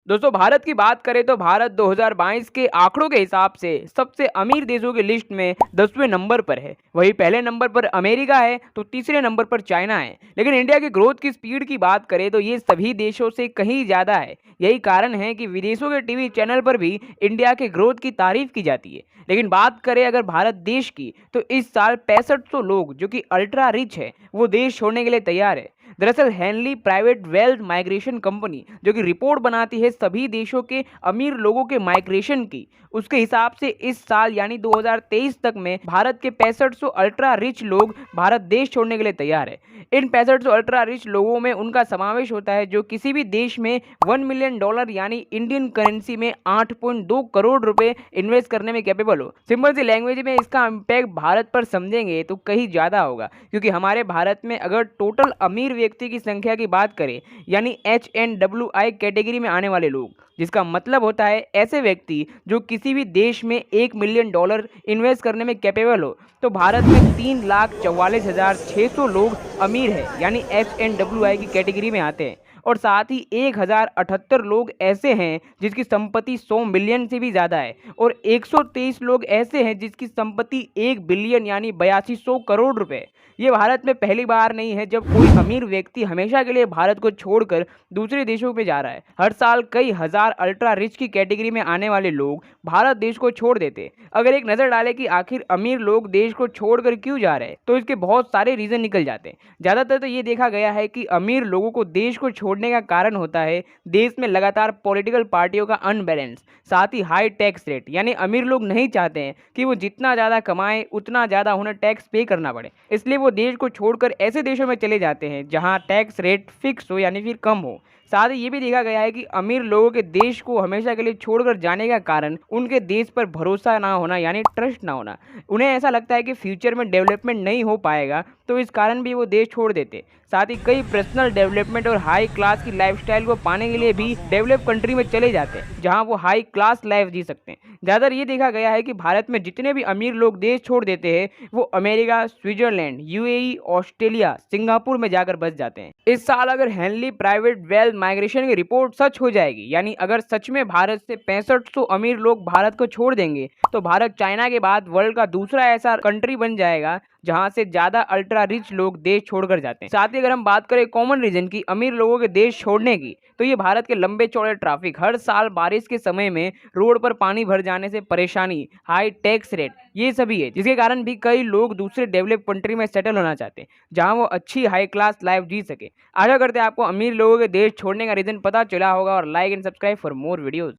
दोस्तों भारत की बात करें तो भारत 2022 के आंकड़ों के हिसाब से सबसे अमीर देशों की लिस्ट में 10वें नंबर पर है। वहीं पहले नंबर पर अमेरिका है तो तीसरे नंबर पर चाइना है। लेकिन इंडिया की ग्रोथ की स्पीड की बात करें तो ये सभी देशों से कहीं ज़्यादा है। यही कारण है कि विदेशों के टीवी चैनल पर भी इंडिया के ग्रोथ की तारीफ की जाती है। लेकिन बात करें अगर भारत देश की तो इस साल 6500 लोग जो कि अल्ट्रा रिच है वो देश छोड़ने के लिए तैयार है। दरअसल Henley private wealth migration company जो कि रिपोर्ट बनाती है सभी देशों के अमीर लोगों के माइग्रेशन की, उसके हिसाब से इस साल यानी 2023 तक में भारत के 6500 अल्ट्रा रिच लोग भारत देश छोड़ने के लिए तैयार है। इन 6500 अल्ट्रा रिच लोगों में उनका समावेश होता है जो किसी भी देश में $1 मिलियन यानी इंडियन करेंसी में 8.2 करोड़ रुपए इन्वेस्ट करने में कैपेबल हो। सिंपल सी लैंग्वेज में इसका इम्पैक्ट भारत पर समझेंगे तो कहीं ज़्यादा होगा, क्योंकि हमारे भारत में अगर टोटल अमीर व्यक्ति की संख्या की बात करें यानी HNWI कैटेगरी में आने वाले लोग, जिसका मतलब होता है ऐसे व्यक्ति जो किसी भी देश में $1 मिलियन इन्वेस्ट करने में कैपेबल हो, तो भारत में 3,44,600 लोग अमीर है यानी HNWI की कैटेगरी में आते हैं। और साथ ही 1078 लोग ऐसे हैं जिसकी संपत्ति 100 मिलियन से भी ज़्यादा है और 123 लोग ऐसे हैं जिसकी संपत्ति 1 बिलियन यानी 8200 करोड़ रुपए। ये भारत में पहली बार नहीं है जब कोई अमीर व्यक्ति हमेशा के लिए भारत को छोड़कर दूसरे देशों पे जा रहा है। हर साल कई हजार अल्ट्रा रिच की कैटेगरी में आने वाले लोग भारत देश को छोड़ देते। अगर एक नज़र डालें कि आखिर अमीर लोग देश को छोड़कर क्यों जा रहे हैं तो इसके बहुत सारे रीज़न निकल जाते हैं। ज़्यादातर तो ये देखा गया है कि अमीर लोगों को देश को छोड़ने का कारण होता है देश में लगातार पॉलिटिकल पार्टियों का अनबैलेंस, साथ ही हाई टैक्स रेट, यानी अमीर लोग नहीं चाहते हैं कि वो जितना ज़्यादा कमाएं उतना ज़्यादा उन्हें टैक्स पे करना पड़े, इसलिए वो देश को छोड़कर ऐसे देशों में चले जाते हैं जहां टैक्स रेट फिक्स हो यानी फिर कम हो। साथ ही ये भी देखा गया है कि अमीर लोगों के देश को हमेशा के लिए छोड़कर जाने का कारण उनके देश पर भरोसा ना होना यानी ट्रस्ट ना होना। उन्हें ऐसा लगता है कि फ्यूचर में डेवलपमेंट नहीं हो पाएगा, तो इस कारण भी वो देश छोड़ देते। साथ ही कई पर्सनल डेवलपमेंट और हाई क्लास की लाइफस्टाइल को पाने के लिए भी डेवलप कंट्री में चले जाते हैं जहां वो हाई क्लास लाइफ जी सकते हैं। ज़्यादातर ये देखा गया है कि भारत में जितने भी अमीर लोग देश छोड़ देते हैं वो America, Switzerland, UAE, Australia, Singapore में जाकर बस जाते हैं। इस साल अगर हेनली प्राइवेट वेल्थ माइग्रेशन की रिपोर्ट सच हो जाएगी, यानी अगर सच में भारत से 6500 अमीर लोग भारत को छोड़ देंगे, तो भारत चाइना के बाद वर्ल्ड का दूसरा ऐसा कंट्री बन जाएगा जहां से ज्यादा अल्ट्रा रिच लोग देश छोड़कर जाते हैं। साथ ही अगर हम बात करें कॉमन रीजन की अमीर लोगों के देश छोड़ने की, तो ये भारत के लंबे चौड़े ट्रैफिक, हर साल बारिश के समय में रोड पर पानी भर जाने से परेशानी, हाई टैक्स रेट, ये सभी है जिसके कारण भी कई लोग दूसरे डेवलप कंट्री में सेटल होना चाहते हैं जहां वो अच्छी हाई क्लास लाइफ जी सके। आशा करते हैं आपको अमीर लोगों के देश छोड़ने का रीजन पता चला होगा और like and subscribe for more videos.